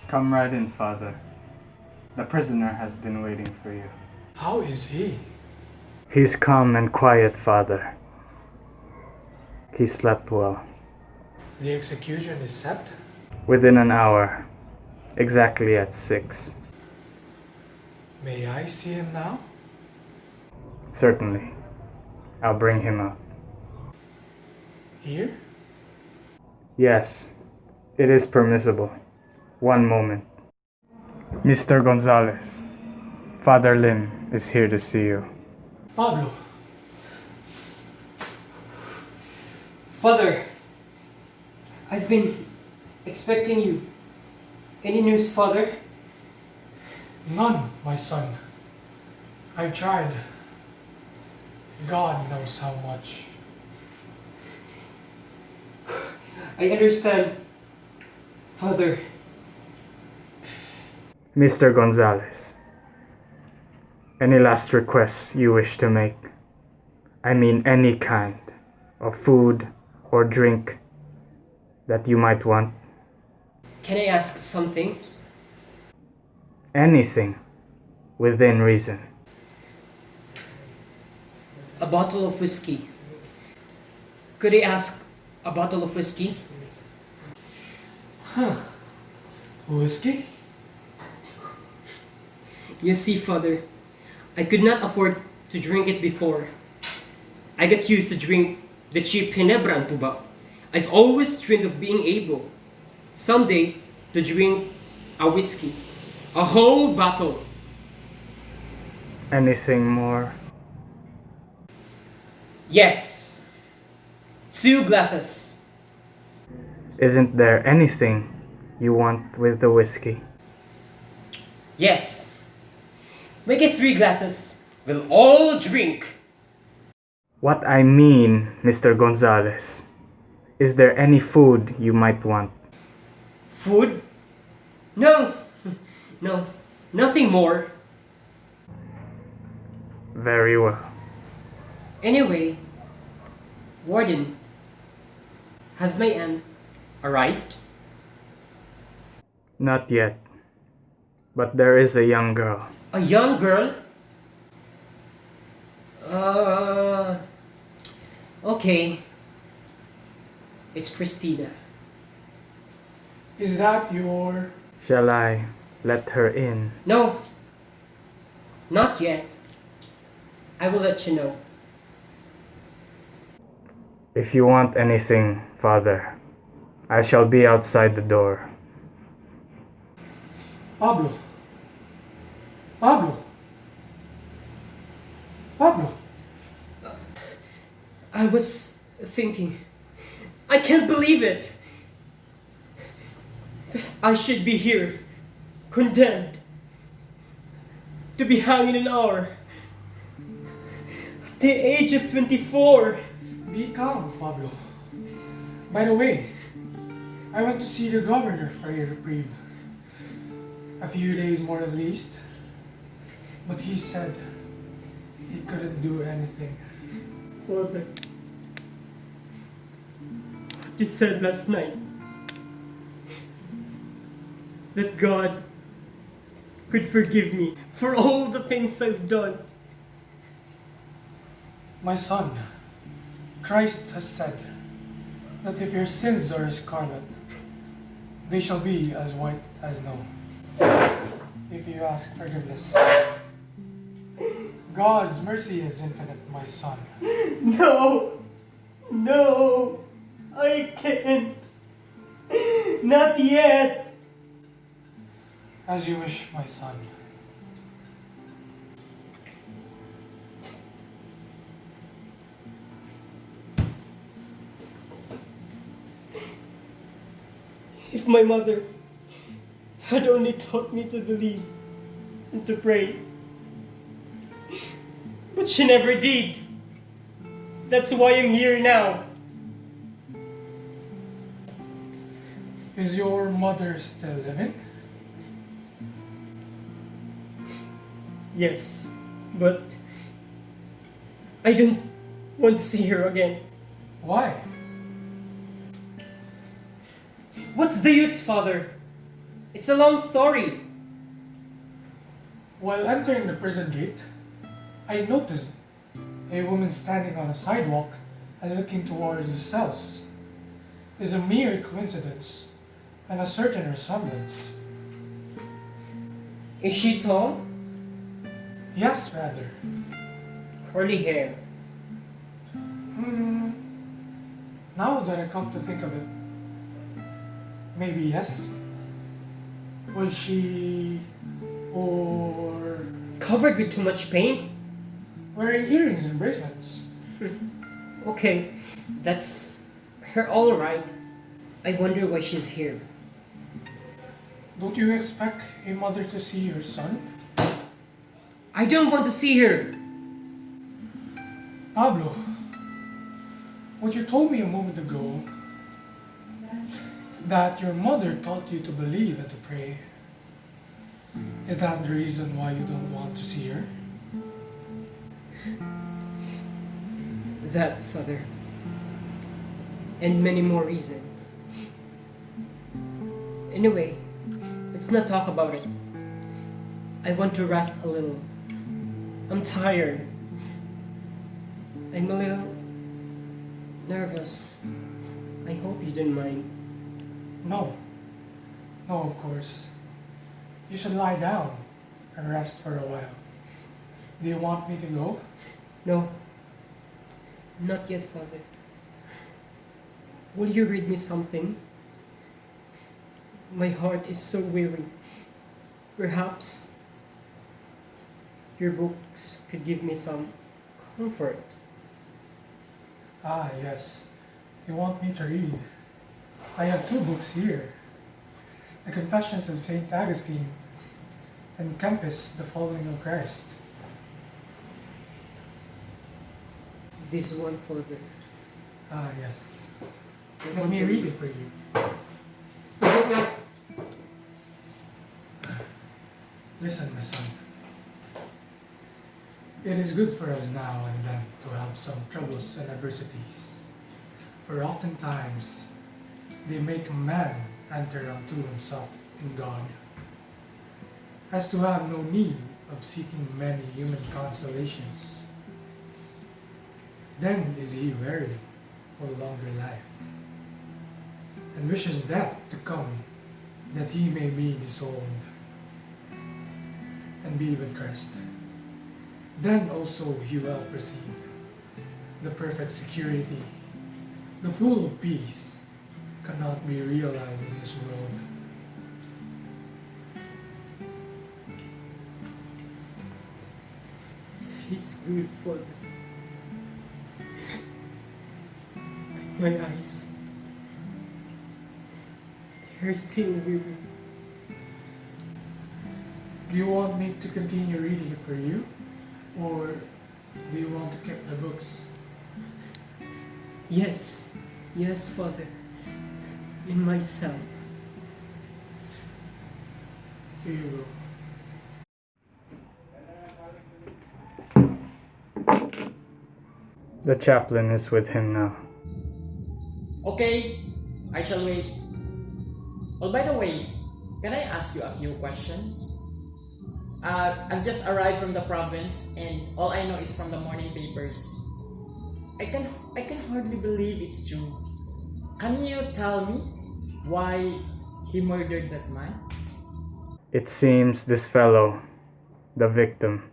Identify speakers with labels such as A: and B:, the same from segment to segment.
A: Come right in, Father. The prisoner has been waiting for you.
B: How is he?
A: He's calm and quiet, Father. He slept well.
B: The execution is set?
A: Within an hour, exactly at 6.
B: May I see him now?
A: Certainly. I'll bring him out.
B: Here?
A: Yes, it is permissible. One moment. Mr. Gonzalez, Father Lim is here to see you.
B: Pablo,
C: Father, I've been expecting you. Any news, Father?
B: none, my son. I've tried. God knows how much.
C: I understand. Father,
A: Mr. Gonzalez, any last requests you wish to make? I mean any kind of food or drink that you might want.
C: can I ask something?
A: Anything within reason.
C: A bottle of whiskey. Could I ask a bottle of whiskey?
B: Whiskey?
C: You see, Father, I could not afford to drink it before. I got used to drink the cheap Ginebra and Tuba. I've always dreamed of being able, someday, to drink a whiskey. A whole bottle.
A: Anything more?
C: Yes. 2 glasses.
A: Isn't there anything you want with the whiskey?
C: Yes. Make it 3 glasses. We'll all drink.
A: What I mean, Mr. Gonzalez, is there any food you might want?
C: Food? No. No. Nothing more.
A: Very well.
C: Anyway, Warden, has my aunt arrived?
A: Not yet. But there is a young girl.
C: A young girl? Uh... Okay. It's Christina.
B: Is that your...
A: Shall I let her in?
C: No. Not yet. I will let you know.
A: If you want anything, Father, I shall be outside the door.
B: Pablo? Pablo? Pablo?
C: I was thinking. I can't believe it. That I should be here, condemned, to be hung in an hour. At the age of 24.
B: Be calm, Pablo. By the way, I went to see the governor for a reprieve. A few days more at least. But he said he couldn't do anything.
C: Father, what you said last night, that God could forgive me for all the things I've done.
B: My son, Christ has said that if your sins are as scarlet, they shall be as white as snow. If you ask forgiveness, God's mercy is infinite, my son.
C: No! No! I can't! Not yet!
B: As you wish, my son.
C: If my mother had only taught me to believe and to pray. But she never did. That's why I'm here now.
B: Is your mother still living?
C: Yes, but I don't want to see her again.
B: Why?
C: What's the use, Father? It's a long story.
B: While entering the prison gate, I noticed a woman standing on a sidewalk and looking towards the cells. Is a mere coincidence and a certain resemblance.
C: Is she tall?
B: Yes, rather.
C: Curly hair.
B: Hmm. Now that I come to think of it, maybe yes. Was she or
C: Covered with too much paint?
B: wearing earrings and bracelets?
C: Okay, that's her alright. I wonder why she's here.
B: Don't you expect a mother to see her son?
C: I don't want to see her!
B: Pablo, what you told me a moment ago, that your mother taught you to believe and to pray, is that the reason why you don't want to see her?
C: That, Father. And many more reasons. Anyway, let's not talk about it. I want to rest a little. I'm tired. I'm a little nervous. I hope you don't mind.
B: No. No, of course. You should lie down and rest for a while. Do you want me to go?
C: No. Not yet, Father. Will you read me something? My heart is so weary. Perhaps your books could give me some comfort.
B: Ah, yes. You want me to read? I have two books here. The Confessions of St. Augustine and Kempis, The Following of Christ.
C: This one, Father.
B: Ah, yes. Let me read it for you. Listen, my son. It is good for us now and then to have some troubles and adversities, for oftentimes they make man enter unto himself in God, as to have no need of seeking many human consolations. Then is he weary of longer life, and wishes death to come, that he may be disowned and be with Christ. Then also he will perceive the perfect security, the full of peace, cannot be realized in this world.
C: He's good, Father. My eyes, they're still weary.
B: Do you want me to continue reading it for you? Or do you want to keep the books?
C: Yes, yes, Father. In my cell.
B: Here you go.
A: The chaplain is with him now.
D: Okay, I shall wait. Oh, by the way, can I ask you a few questions? I've just arrived from the province and all I know is from the morning papers. I can hardly believe it's true. Can you tell me why he murdered that man?
A: It seems this fellow, the victim,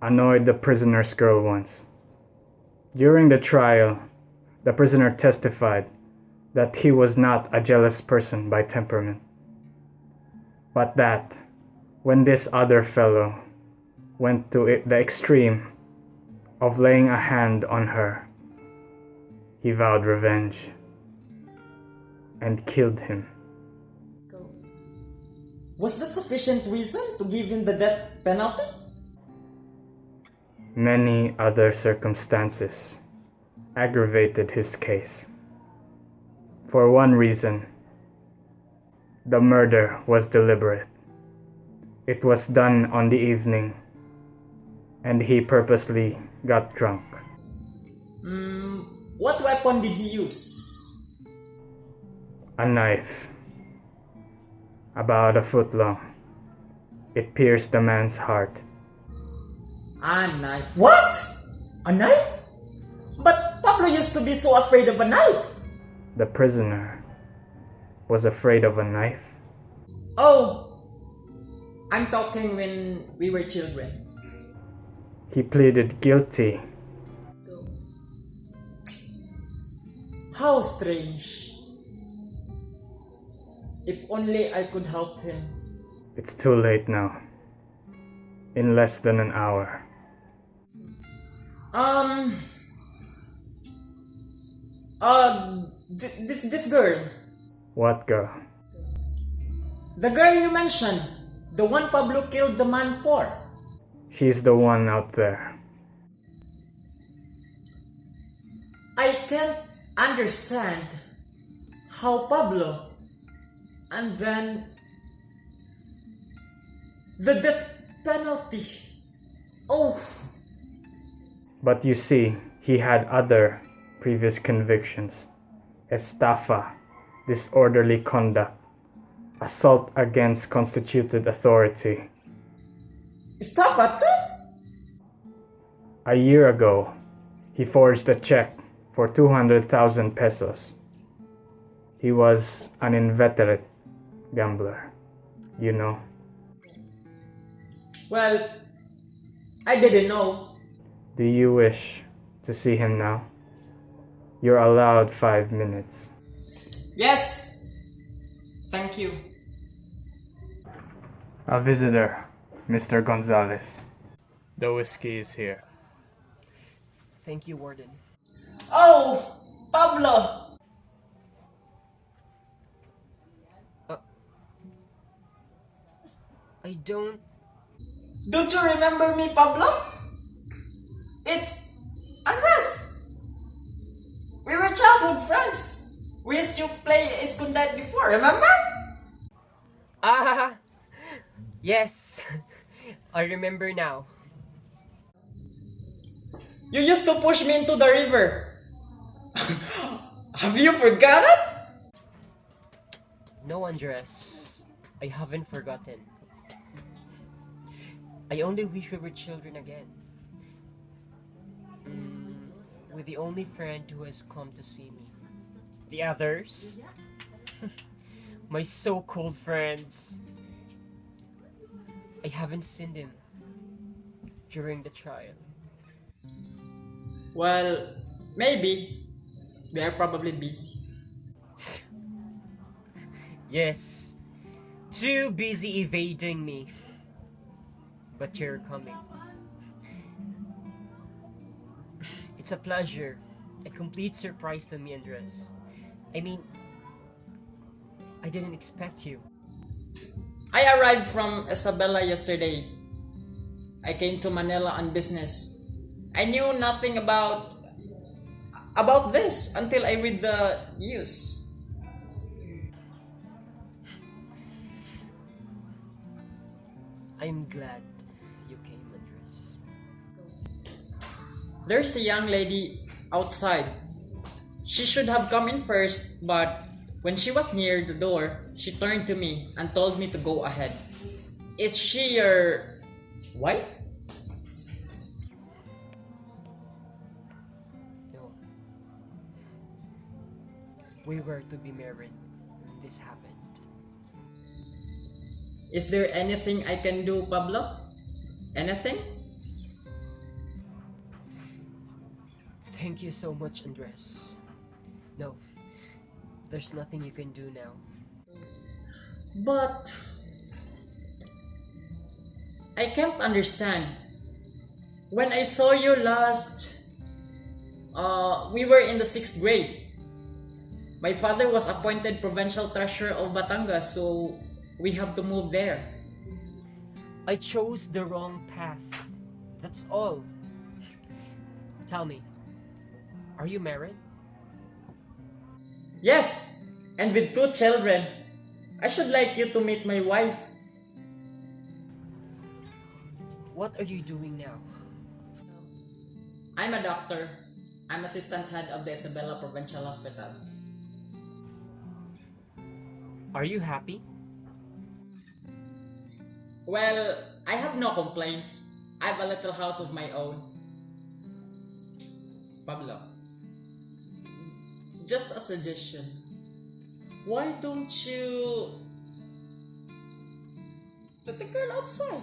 A: annoyed the prisoner's girl once. During the trial, the prisoner testified that he was not a jealous person by temperament, but that when this other fellow went to the extreme of laying a hand on her, he vowed revenge and killed him.
D: Was that sufficient reason to give him the death penalty?
A: Many other circumstances aggravated his case. For one reason, the murder was deliberate. It was done on the evening, and he purposely got drunk.
D: What weapon did he use?
A: A knife. about a foot long. It pierced the man's heart.
D: A knife. What? A knife? But Pablo used to be so afraid of a knife.
A: The prisoner was afraid of a knife.
D: Oh, I'm talking when we were children.
A: He pleaded guilty.
D: How strange. If only I could help him.
A: It's too late now. In less than an hour.
D: This girl.
A: What girl?
D: The girl you mentioned. The one Pablo killed the man for.
A: She's the one out there.
D: I can't understand how Pablo and then the death penalty. Oh,
A: But you see, he had other previous convictions. Estafa, disorderly conduct, assault against constituted authority.
D: estafa too?
A: A year ago, he forged a check for 200,000 pesos. He was an inveterate gambler, you know.
D: Well, I didn't know.
A: Do you wish to see him now? You're allowed 5 minutes.
D: Yes. Thank you.
A: A visitor, Mr. Gonzalez. The whiskey is here.
C: Thank you, Warden.
D: Oh, Pablo.
C: I don't...
D: Don't you remember me, Pablo? It's Andres. We were childhood friends. We used to play Escondite before, remember?
C: Ah! Yes! I remember now.
D: You used to push me into the river. Have you forgotten?
C: No, Andres. I haven't forgotten. I only wish we were children again. With the only friend who has come to see me. The others? My so-called friends. I haven't seen them during the trial.
D: Well, maybe. They are probably busy.
C: Yes, too busy evading me. But you're coming. It's a pleasure, a complete surprise to me, Andres. I mean, I didn't expect you.
D: I arrived from Isabela yesterday. I came to Manila on business. I knew nothing about this until I read the news.
C: I'm glad you came, Andres.
D: There's a young lady outside. She should have come in first, but when she was near the door, she turned to me and told me to go ahead. Is she your wife?
C: No. We were to be married when this happened.
D: Is there anything I can do, Pablo? Anything?
C: Thank you so much, Andres. No, there's nothing you can do now.
D: But I can't understand. When I saw you last, we were in the 6th grade. My father was appointed provincial treasurer of Batangas, so we have to move there.
C: I chose the wrong path. That's all. Tell me, are you married?
D: Yes, and with 2 children. I should like you to meet my wife.
C: What are you doing now?
D: I'm a doctor. I'm assistant head of the Isabela Provincial Hospital.
C: Are you happy?
D: Well, I have no complaints. I have a little house of my own. Pablo, just a suggestion. Why don't you let the girl outside?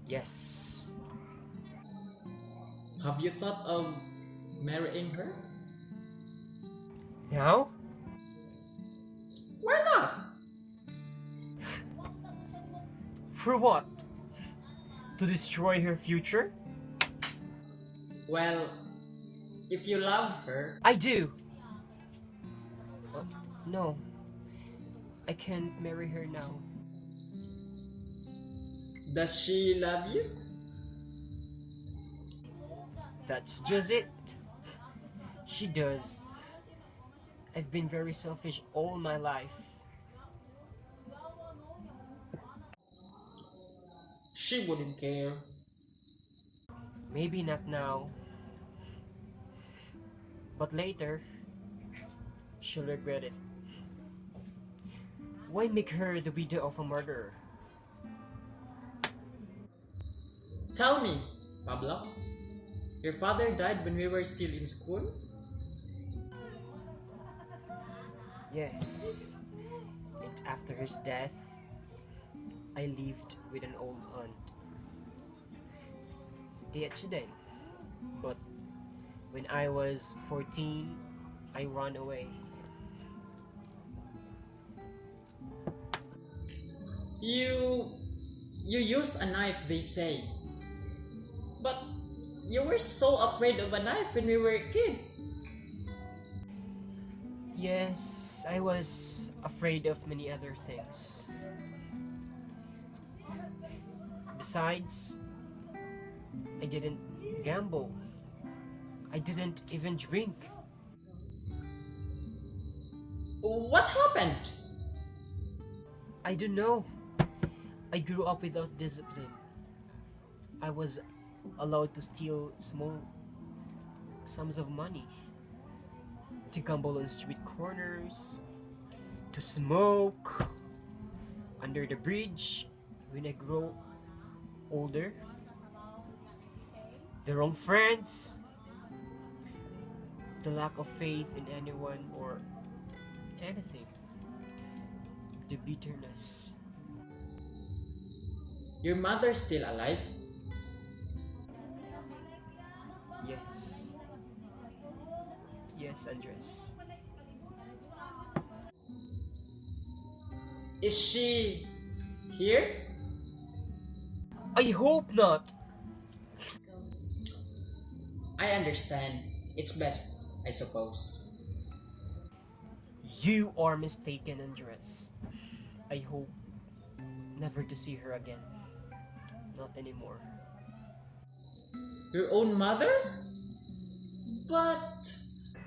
C: Yes.
D: Have you thought of marrying her?
C: Now?
D: Why not?
C: For what? To destroy her future?
D: Well, if you love her,
C: I do. No. I can't marry her now.
D: does she love you?
C: That's just it. She does. I've been very selfish all my life.
D: She wouldn't care.
C: Maybe not now. But later, she'll regret it. Why make her the widow of a murderer?
D: Tell me, Pablo, your father died when we were still in school?
C: Yes. And after his death, I lived with an old aunt. Day today. But when I was 14, I ran away.
D: You used a knife, they say. But you were so afraid of a knife when we were a kid.
C: Yes, I was afraid of many other things. Besides, I didn't gamble. I didn't even drink.
D: What happened?
C: I don't know. I grew up without discipline. I was allowed to steal small sums of money, to gamble on street corners, to smoke under the bridge when I grow older. The wrong friends, the lack of faith in anyone or anything, the bitterness.
D: Your mother's still alive?
C: Yes. Yes, Andres.
D: Is she here?
C: I hope not.
D: I understand. It's better, I suppose.
C: You are mistaken, Andres. I hope never to see her again. Not anymore.
D: Your own mother? But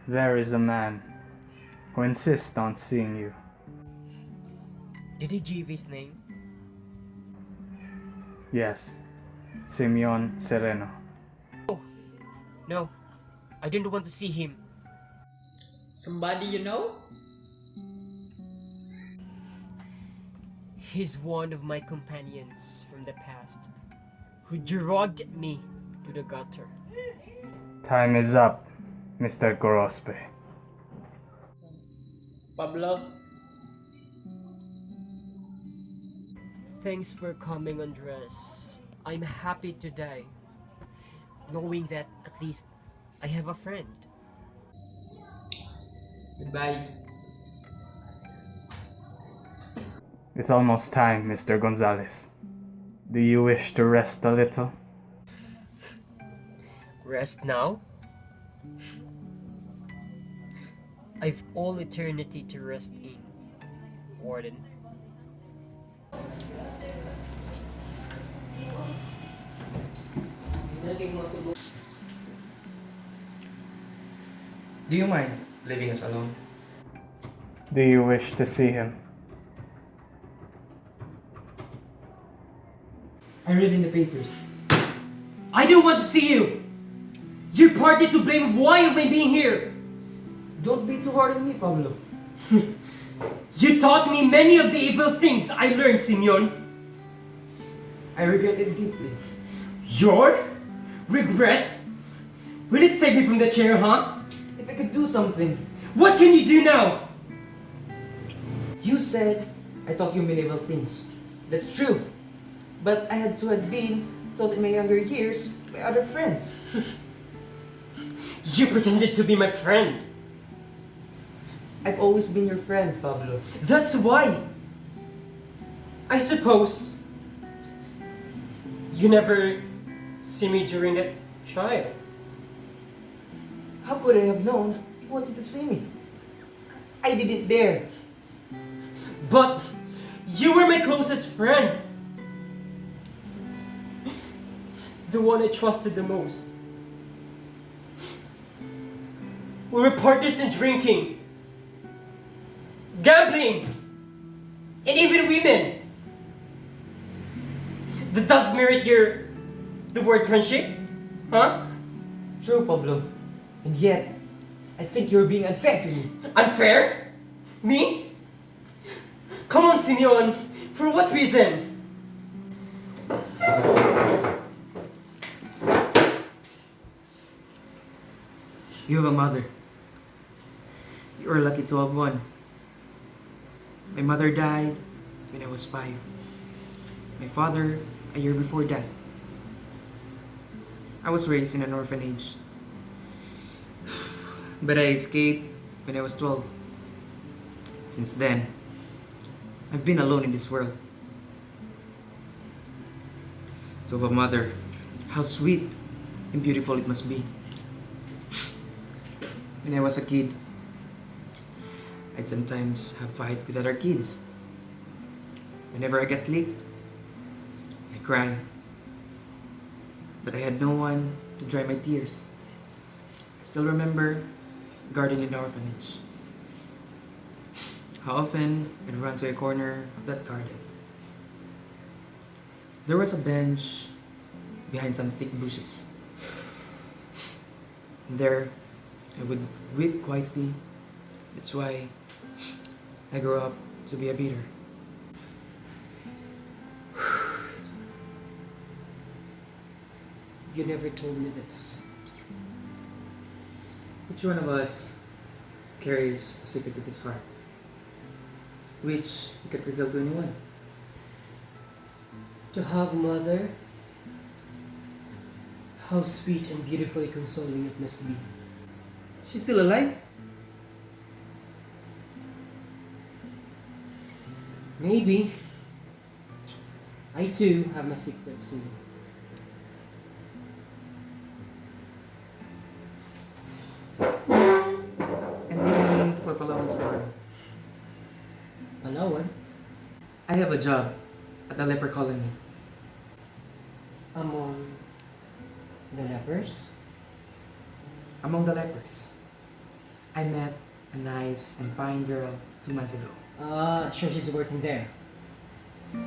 A: There is a man who insists on seeing you.
C: Did he give his name?
A: Yes, Simeon Sereno.
C: No, I didn't want to see him.
D: somebody you know?
C: He's one of my companions from the past who dragged me to the gutter.
A: Time is up, Mr. Gorospe.
D: Pablo?
C: Thanks for coming, Andres. I'm happy today, knowing that at least I have a friend.
D: Goodbye.
A: It's almost time, Mr. Gonzalez. Do you wish to rest a little?
C: Rest now? I've all eternity to rest in, Warden.
E: Do you mind leaving us alone?
A: Do you wish to see him?
B: I read in the papers.
C: I don't want to see you! You're partly to blame of why you've been being here!
B: Don't be too hard on me, Pablo.
C: You taught me many of the evil things I learned, Simeon.
E: I regret it deeply.
C: Your regret? Will it save me from the chair, huh?
E: If I could do something.
C: What can you do now?
E: You said I taught you many evil things. That's true. But I had to have been taught in my younger years by other friends.
C: You pretended to be my friend.
E: I've always been your friend, Pablo.
C: That's why. I suppose you never see me during that trial.
E: How could I have known you wanted to see me? I didn't dare.
C: But you were my closest friend. The one I trusted the most. We were partners in drinking, gambling, and even women. That does merit the word friendship? Huh?
E: True, Pablo. And yet, I think you're being unfair to me.
C: Unfair? Me? Come on, Simeon. For what reason?
E: You have a mother. You are lucky to have one. My mother died when I was 5. My father, a year before that. I was raised in an orphanage. But I escaped when I was 12. Since then, I've been alone in this world. To have a mother, how sweet and beautiful it must be. When I was a kid, I'd sometimes have fight with other kids. Whenever I get licked, I cry. But I had no one to dry my tears. I still remember garden in the orphanage. How often I'd run to a corner of that garden. There was a bench behind some thick bushes. And there, I would weep quietly. That's why I grew up to be a beater.
C: You never told me this.
E: Each one of us carries a secret in his heart, which he could reveal to anyone.
C: To have a mother, how sweet and beautifully consoling it must be.
E: She's still alive?
C: Maybe. I too have my secrets soon.
E: And maybe for Palawan tomorrow.
C: Palawan?
E: I have a job at a leper colony.
C: Among the lepers?
E: Among the lepers, I met a nice and fine girl 2 months ago.
C: Sure she's working there.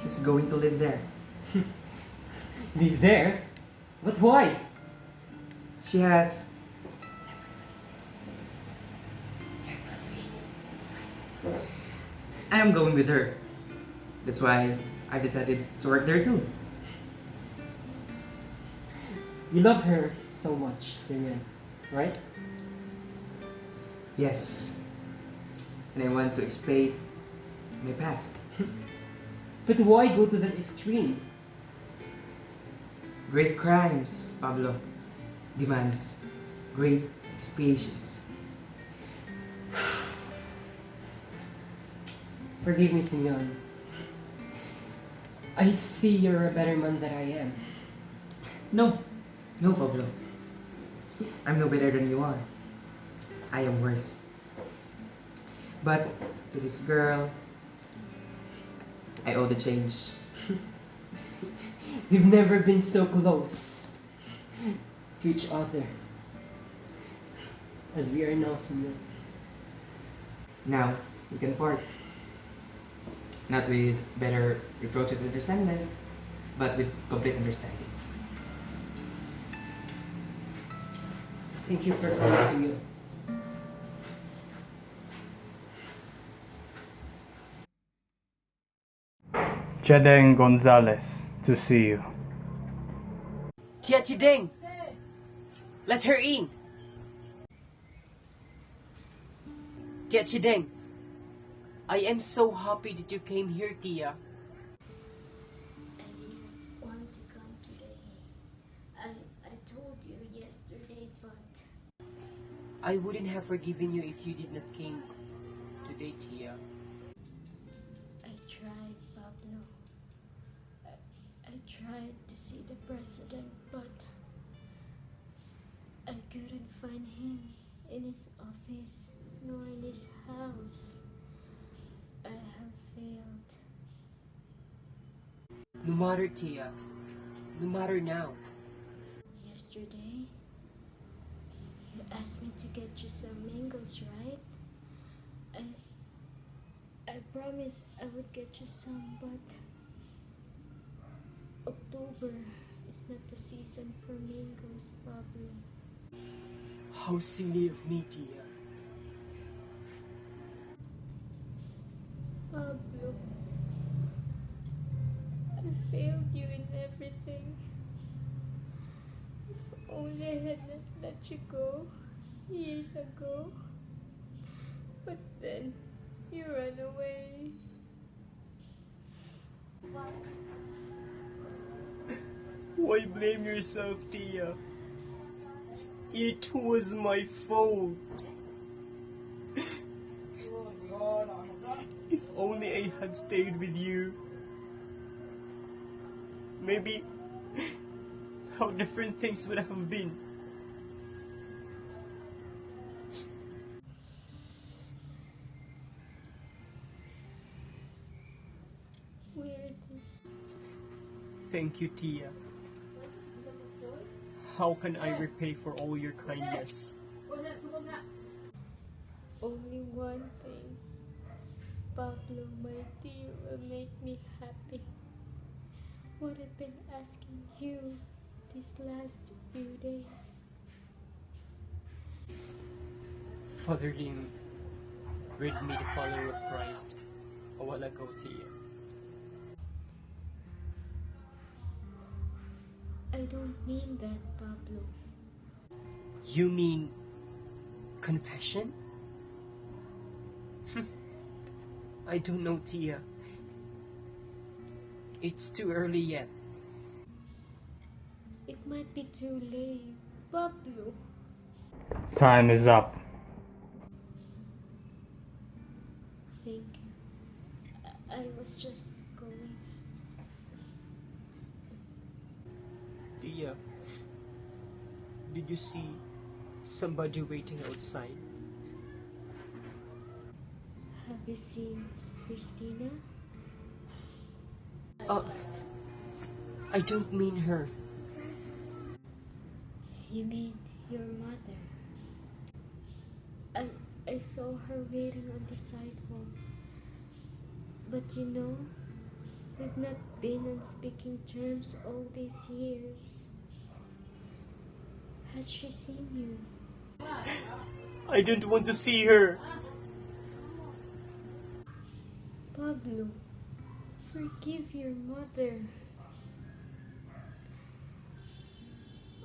E: She's going to live there.
C: Live there? But why?
E: She has
C: Leprosy.
E: I am going with her. That's why I decided to work there too.
C: You love her so much, Simeon, right?
E: Yes. And I want to explain my past.
C: But why go to that extreme?
E: Great crimes, Pablo, demands great expiations.
C: Forgive me, Simeon. I see you're a better man than I am.
E: No, Pablo. I'm no better than you are. I am worse. But to this girl, I owe the change.
C: We've never been so close to each other as we are now, Simeon.
E: Now, we can part. Not with better reproaches and resentment, but with complete understanding.
C: Thank you for coming, Simeon.
A: Chedeng Gonzalez to see you.
C: Tia Chideng! Let her in! Tia Chideng, I am so happy that you came here, Tia.
F: I didn't want to come today. I told you yesterday, but
C: I wouldn't have forgiven you if you did not came today, Tia.
F: I tried, Pablo. I tried to see the president, but I couldn't find him in his office nor in his house. I have failed.
C: No matter, Tia. No matter now.
F: Yesterday, you asked me to get you some mangoes, right? I promised I would get you some, but October is not the season for mangoes, Pablo.
C: How silly of me, Tia.
F: Pablo, I failed you in everything. If only I had not let you go years ago. But then you ran away.
C: Why blame yourself, Tia? It was my fault. If only I had stayed with you. Maybe how different things would have been.
F: Weirdness.
C: Thank you, Tia. How can I repay for all your kindness?
F: Only one thing. Pablo, my dear, will make me happy. What I've been asking you these last few days.
C: Father Lim read me the follower of Christ a while ago, Tia.
F: I don't mean that, Pablo.
C: You mean confession? I don't know, Tia. It's too early yet.
F: It might be too late, Pablo.
A: Time is up.
F: Thank you. I was just going.
C: Tia, did you see somebody waiting outside?
F: Have you seen Christina?
C: I don't mean her.
F: You mean your mother? I saw her waiting on the sidewalk. But you know, we've not been on speaking terms all these years. Has she seen you?
C: I don't want to see her.
F: Pablo, forgive your mother.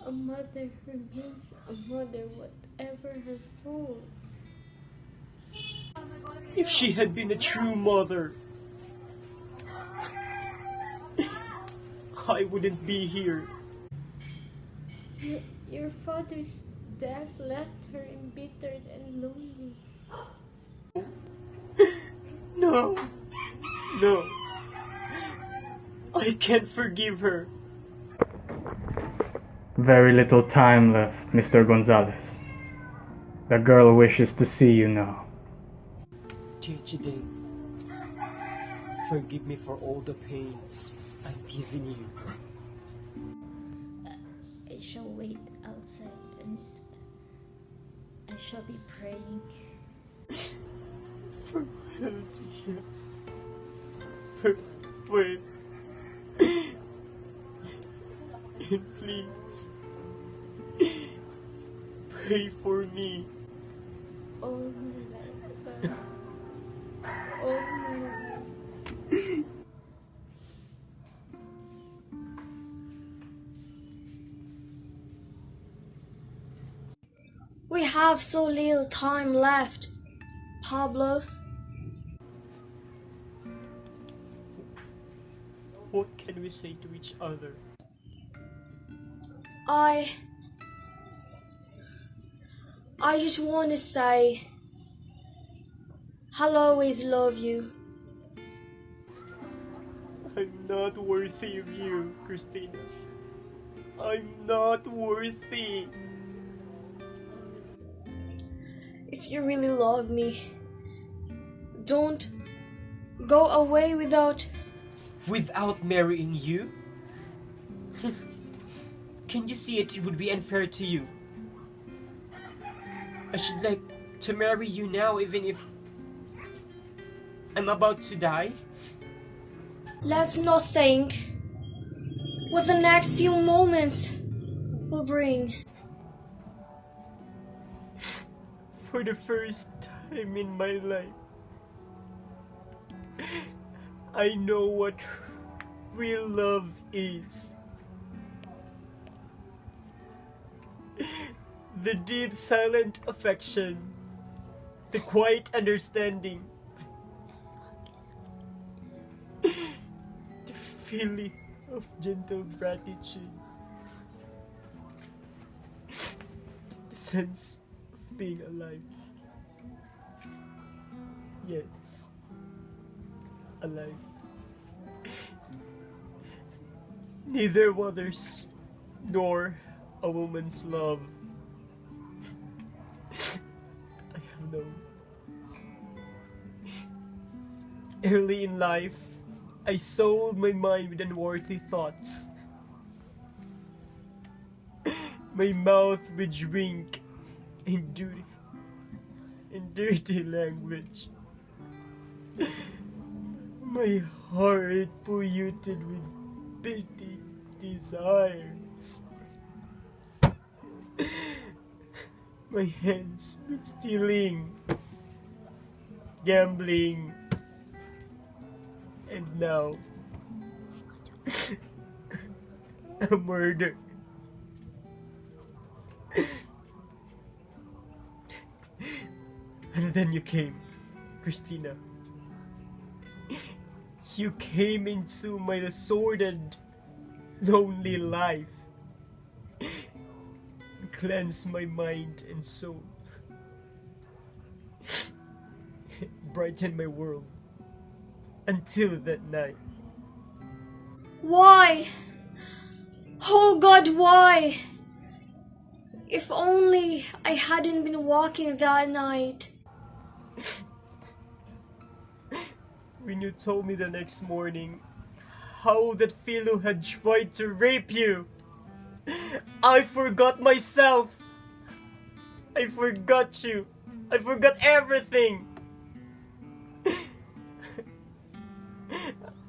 F: A mother remains a mother, whatever her faults.
C: If she had been a true mother, I wouldn't be here.
F: Your father's death left her embittered and lonely.
C: No. No. I can't forgive her.
A: Very little time left, Mr. Gonzalez. The girl wishes to see you now.
C: Dear Chideng, forgive me for all the pains I've given you.
F: I shall wait outside and I shall be praying.
C: Farewell, dear. Farewell. And please, pray for me.
F: All my life, son. All my life. We have so little time left, Pablo.
C: What can we say to each other?
F: I just want to say I'll always love you.
C: I'm not worthy of you, Christina. I'm not worthy.
F: If you really love me, don't go away without...
C: Without marrying you? Can you see it? It would be unfair to you. I should like to marry you now, even if I'm about to die.
F: Let's not think what the next few moments will bring.
C: For the first time in my life, I know what real love is. The deep silent affection, the quiet understanding, the feeling of gentle gratitude, the sense of being alive. Yes, alive. Neither mother's nor a woman's love I have known. Early in life, I sold my mind with unworthy thoughts, my mouth with drink and dirty language, my heart polluted with petty desires, my hands with stealing, gambling, and now a murder. And then you came, Christina. You came into my sordid, lonely life. Cleansed my mind and soul. Brightened my world. Until that night.
F: Why? Oh God, why? If only I hadn't been walking that night.
C: When you told me the next morning how that fellow had tried to rape you, I forgot myself. I forgot you. I forgot everything.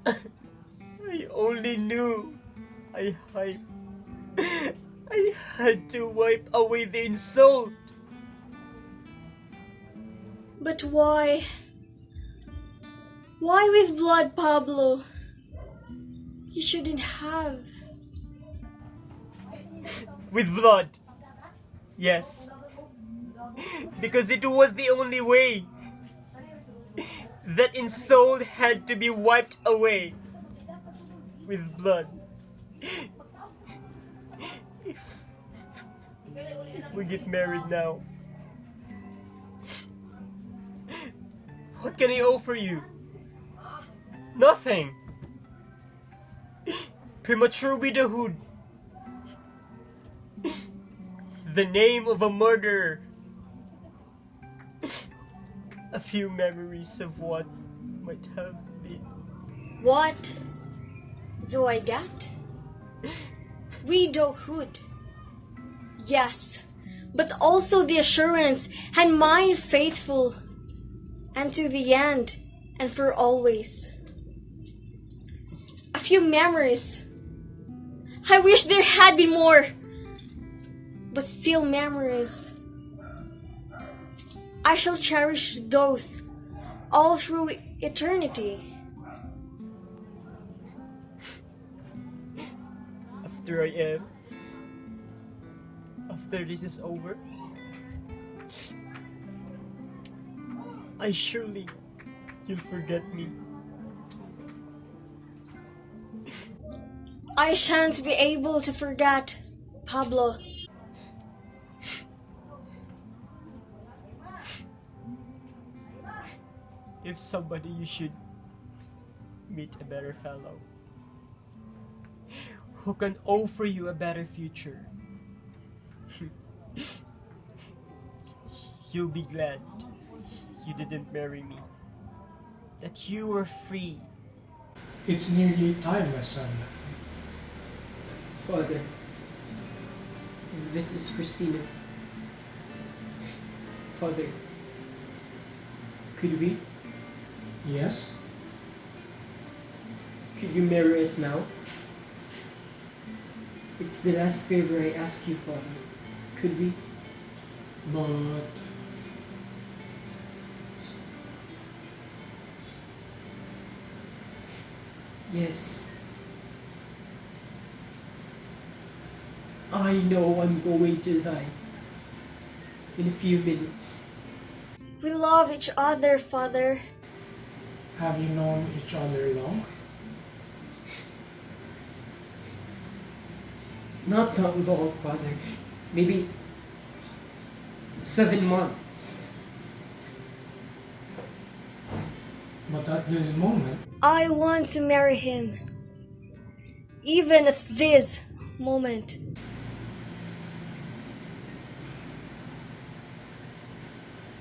C: I only knew I had to wipe away the insult.
F: But why? Why with blood, Pablo? You shouldn't have.
C: With blood. Yes. Because it was the only way. That insult had to be wiped away. With blood. If we get married now, what can I offer you? Nothing. Premature widowhood. The name of a murderer. A few memories of what might have been.
F: What do I get? Widowhood. Yes, but also the assurance and mine faithful, and to the end and for always. A few memories. I wish there had been more, but still memories. I shall cherish those all through eternity.
C: After I am, after this is over, I surely you'll forget me.
F: I shan't be able to forget, Pablo.
C: If somebody you should meet a better fellow who can offer you a better future. You'll be glad you didn't marry me. That you were free.
B: It's nearly time, my son.
C: Father, this is Christina. Father, could we?
B: Yes?
C: Could you marry us now? It's the last favor I ask you, Father. Could we?
B: But
C: Yes. I know I'm going to die in a few minutes.
F: We love each other, Father.
B: have you known each other long?
C: Not that long, Father. Maybe 7 months.
B: But at this moment,
F: I want to marry him. Even at this moment.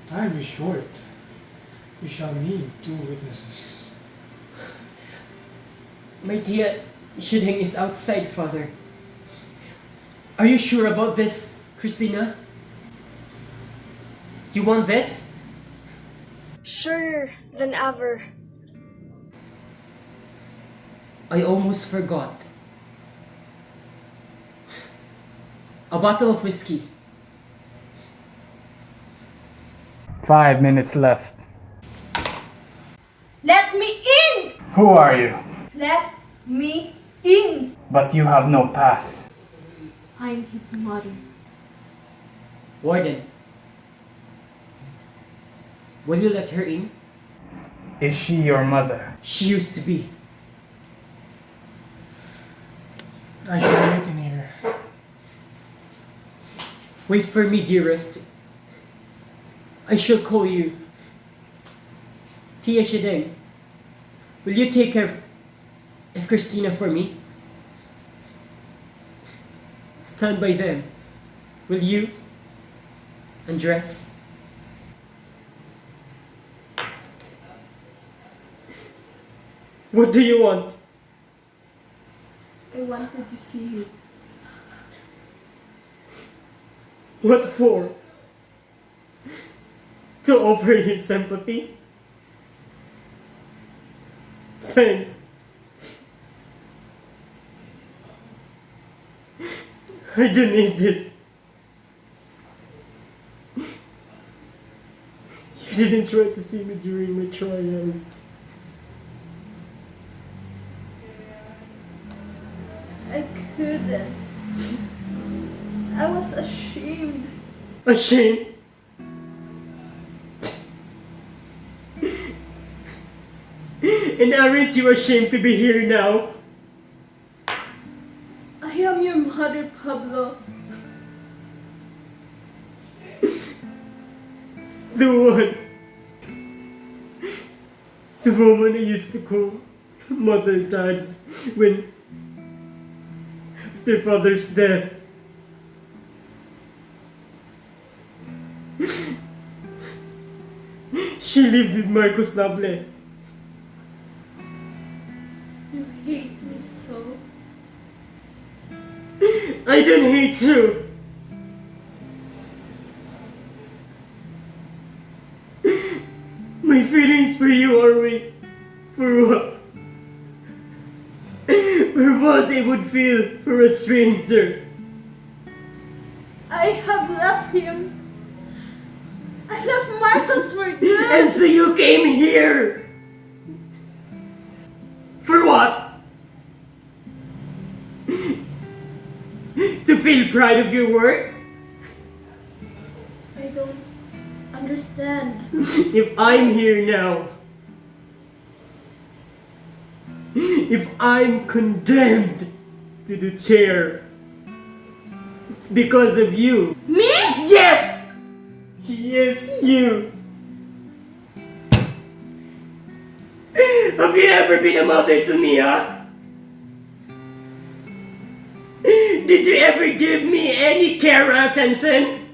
B: time is short. We shall need 2 witnesses.
C: My dear Shideng is outside, Father. Are you sure about this, Christina? You want this?
F: Surer than ever.
C: I almost forgot. A bottle of whiskey.
A: 5 minutes left.
G: Let me in!
A: Who are you?
G: Let me in!
A: But you have no pass.
G: I'm his mother.
C: Warden, will you let her in?
A: Is she your mother?
C: She used to be.
B: I shall wait in here.
C: Wait for me, dearest. I shall call you. Tia Shideng, will you take care of Christina for me? Stand by them. Will you? Undress. What do you want?
G: I wanted to see you.
C: What for? To offer you sympathy? Thanks. I don't need it. You didn't try to see me during my trial.
G: I couldn't. I was ashamed.
C: Ashamed? And aren't you ashamed to be here now?
G: I am your mother, Pablo.
C: The woman I used to call Mother Dad when after father's death. She lived with Marcos Nable.
G: You hate me so.
C: I don't hate you. My feelings for you are weak. For what? For what I would feel for a stranger.
G: I have left him. I left Marcos for good.
C: And so you came here. For what? To feel pride of your work?
G: I don't understand.
C: If I'm here now, if I'm condemned to the chair, it's because of you.
G: Me?
C: Yes! Yes, you. Have you ever been a mother to me, huh? Did you ever give me any care or attention?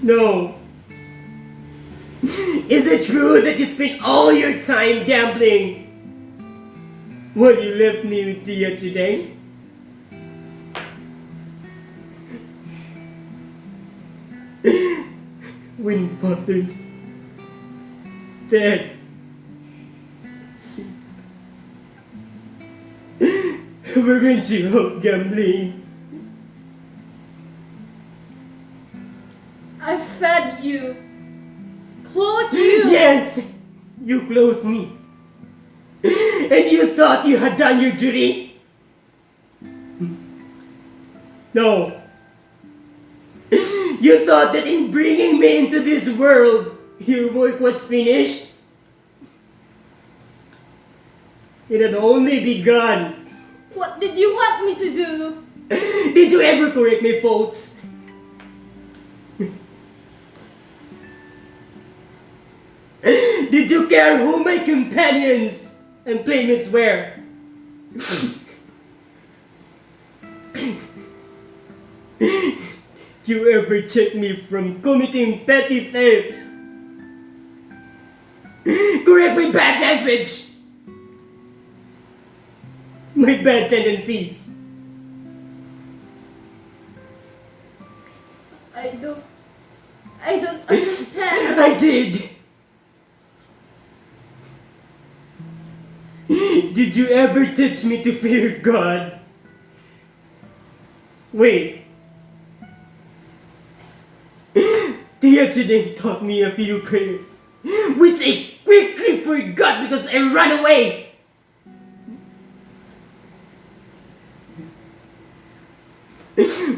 C: No. Is it true that you spent all your time gambling while you left me with Tia today? When father's dead, sick, weren't you out gambling?
G: I fed you, clothed you.
C: Yes, you clothed me. And you thought you had done your duty? No. You thought that in bringing me into this world, your work was finished? It had only begun.
G: What did you want me to do?
C: Did you ever correct my faults? Did you care who my companions and playmates were? Did you ever check me from committing petty thefts? Correct my bad language? My bad tendencies?
G: I don't understand.
C: I did. Did you ever teach me to fear God? Wait. Tia today taught me a few prayers, which I quickly forgot because I ran away.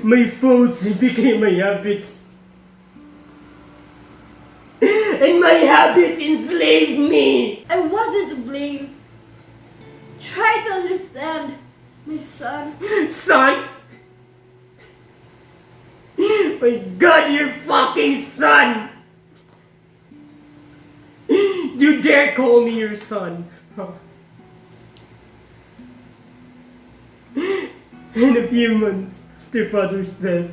C: My faults became my habits. And my habits enslaved me.
G: I wasn't to blame. Try to understand, my son.
C: Son? My God, your fucking son! You dare call me your son? Huh? In a few months after father's death,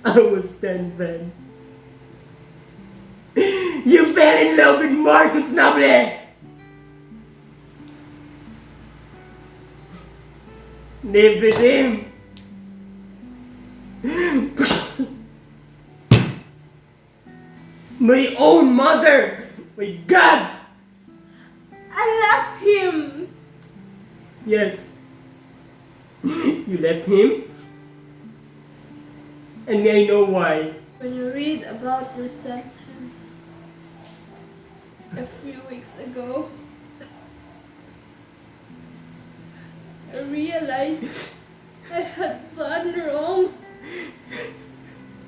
C: I was 10 then. You fell in love with Marcus Noble! Lived with him. My own mother! My God!
G: I left him.
C: Yes. You left him? And I know why.
G: When you read about your sentence a few weeks ago, I realized I had done wrong.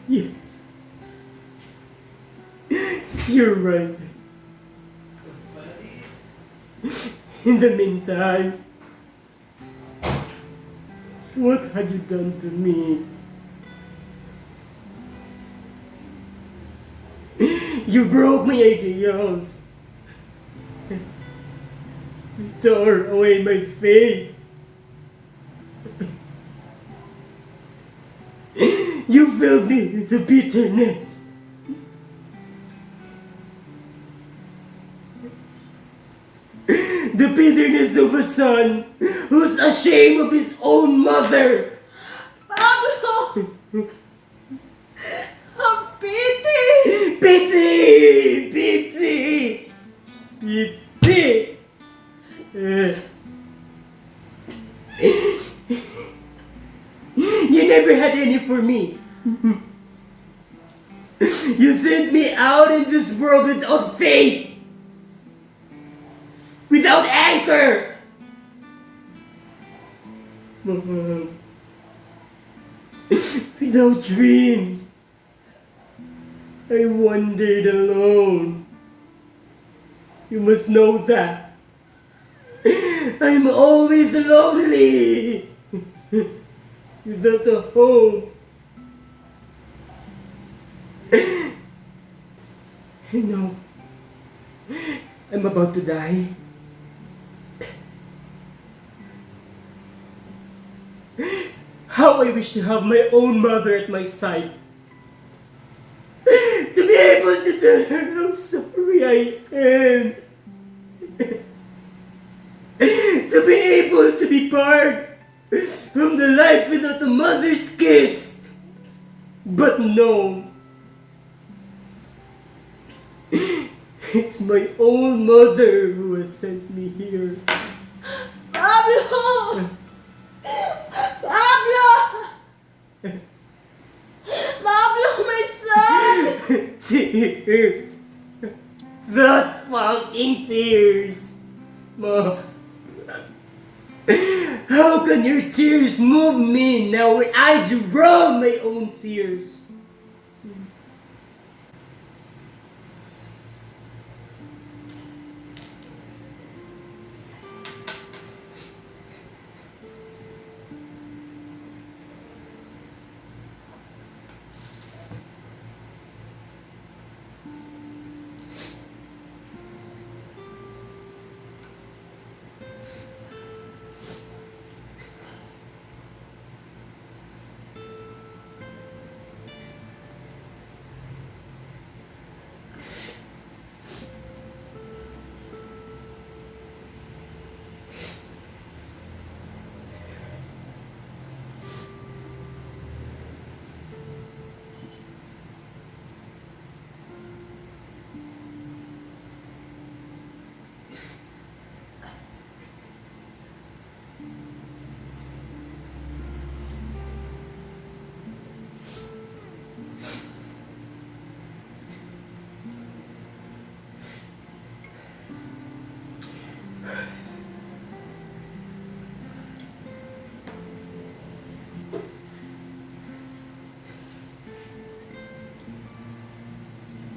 C: Yes. You're right. In the meantime, what had you done to me? You broke my ideals. Tore away my faith. You filled me with the bitterness. The bitterness of a son who's ashamed of his own mother.
G: Pablo! Have pity!
C: Pity! Pity! Pity! You never had any for me. You sent me out in this world without faith. Without anchor. Without dreams. I wandered alone. You must know that. I'm always lonely. Without a home. And now, I'm about to die. How I wish to have my own mother at my side. To be able to tell her how sorry I am. To be able to be part from the life without a mother's kiss. But no. It's my own mother who has sent me here.
G: Pablo! Pablo! Pablo, my son!
C: Tears. That fucking tears. Mom. How can your tears move me now when I drown my own tears?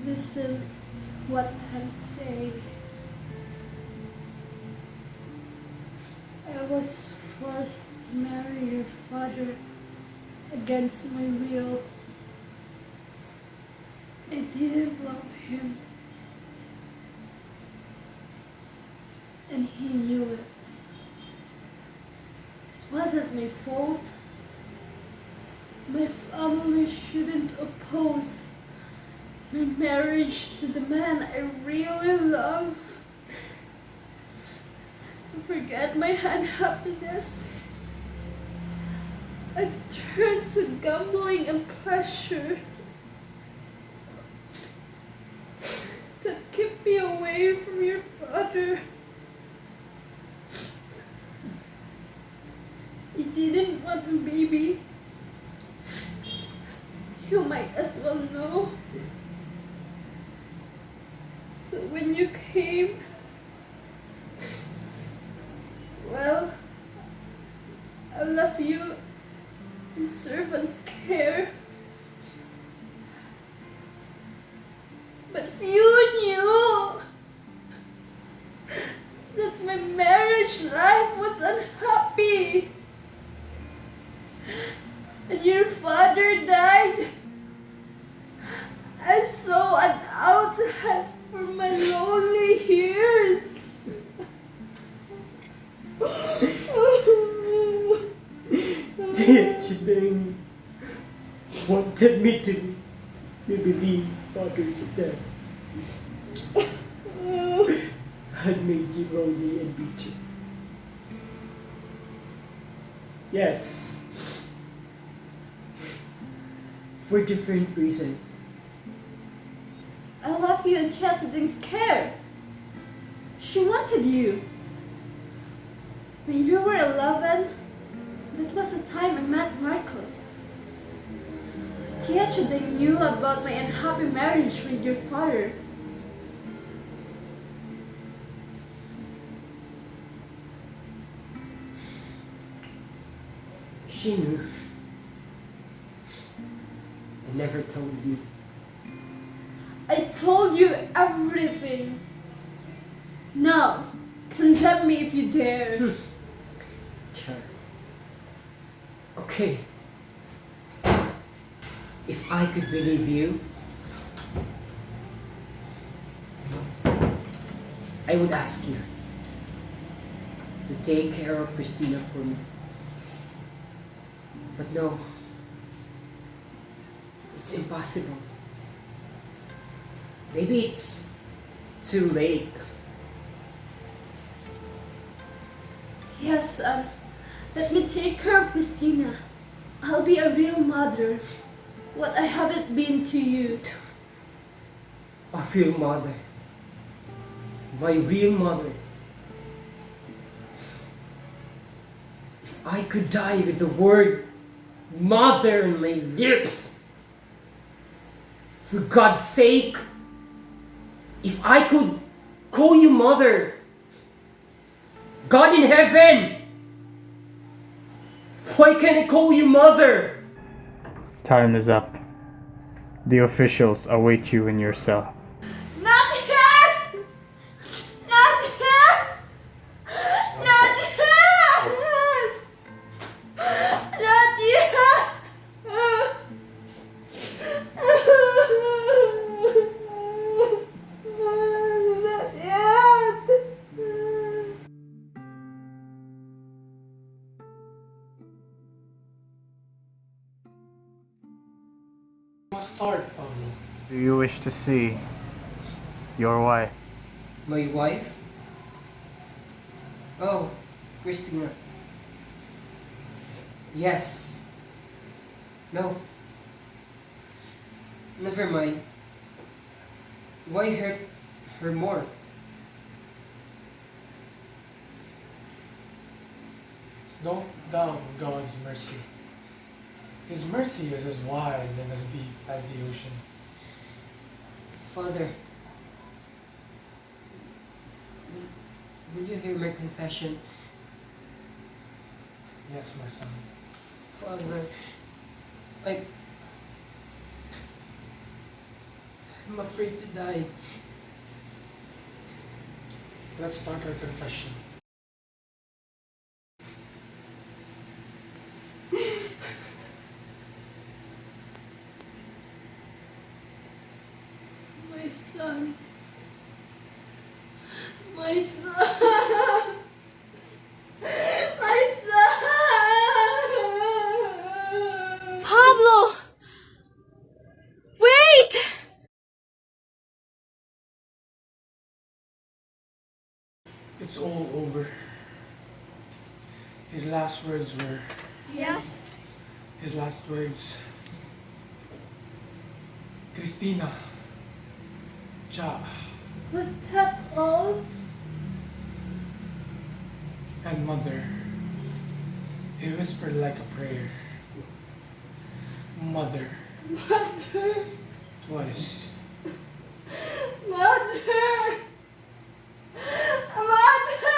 G: Listen to what I'm saying. I was forced to marry your father against my will. I didn't love him. And he knew it. It wasn't my fault. My family shouldn't oppose my marriage to the man I really love. To forget my unhappiness, I turned to gambling and pleasure that kept me away from your father. He didn't want a baby. You might as well know. So when you came, well, I left you in servant's care. But if you knew that my marriage life was unhappy and your father died, I saw an outlet for my lonely years.
C: Chideng wanted me to believe father's death had made you lonely and bitter. Yes, for different reasons.
G: I left you in Chatterton's care. She wanted you. When you were 11, that was the time I met Marcos. Chatterton knew about my unhappy marriage with your father.
C: She knew. And never told me.
G: I told you everything. Now, condemn me if you dare.
C: Okay. If I could believe you, I would ask you to take care of Christina for me. But no, it's impossible. Maybe it's too late.
G: Yes, son. Let me take care of Christina. I'll be a real mother. What I haven't been to you.
C: A real mother. My real mother. If I could die with the word mother on my lips, for God's sake, if I could call you mother, God in heaven, why can't I call you mother?
A: Time is up. The officials await you in your cell.
G: Not yet! Not yet! Not yet! Not yet! Not yet!
B: Must start, Pablo.
A: Do you wish to see your wife?
C: My wife? Oh, Christina. Yes. No. Never mind. Why hurt her more?
B: Don't doubt God's mercy. His mercy is as wide and as deep as the ocean.
C: Father, will you hear my confession?
B: Yes, my son.
C: Father, I'm afraid to die.
B: Let's start our confession.
G: My son. My son. My son.
F: Pablo! Wait!
B: It's all over. His last words were,
G: Yes.
B: his last words, Christina, Cha,
G: Was that all?
B: and Mother. He whispered like a prayer. Mother,
G: Mother.
B: twice.
G: Mother. Mother.